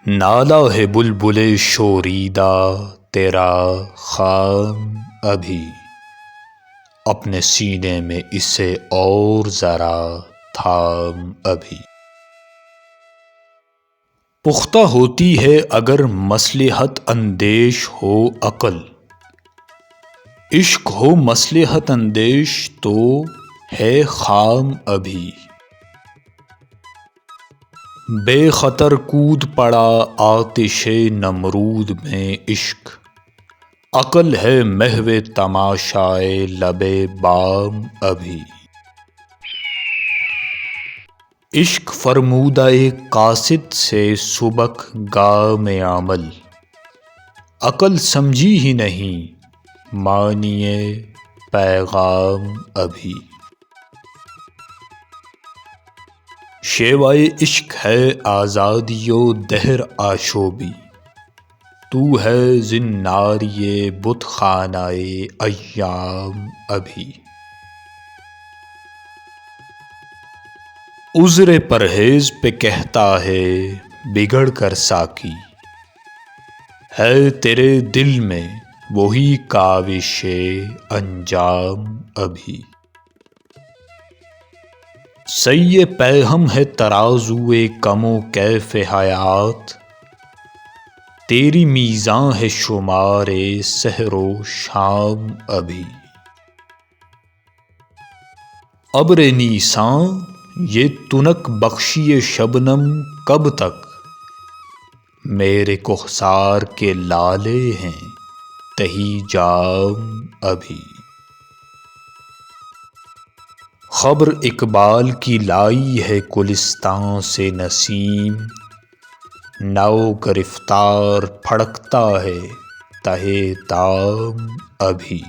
نالا ہے بلبل شوریدہ تیرا خام ابھی، اپنے سینے میں اسے اور ذرا تھام ابھی۔ پختہ ہوتی ہے اگر مصلحت اندیش ہو عقل، عشق ہو مصلحت اندیش تو ہے خام ابھی۔ بے خطر کود پڑا آتش نمرود میں عشق، عقل ہے محو تماشائے لب بام ابھی۔ عشق فرمودہ قاصد سے سبک گام عمل، عقل سمجھی ہی نہیں معنی پیغام ابھی۔ شیوائے عشق ہے آزادی و دہر آشوبی، تو ہے زناری بت خانہ ایام ابھی۔ عذر پرہیز پہ کہتا ہے بگڑ کر ساقی، ہے تیرے دل میں وہی کاوش انجام ابھی۔ سعی پیہم ہے ترازو کم و کیف حیات، تیری میزاں ہے شمار سحر و شام ابھی۔ ابر نیساں یہ تنک بخشی شبنم کب تک، میرے کہسار کے لالے ہیں تہی جام ابھی۔ خبر اقبال کی لائی ہے گلستاں سے نسیم، نو گرفتار پھڑکتا ہے تہ دام ابھی۔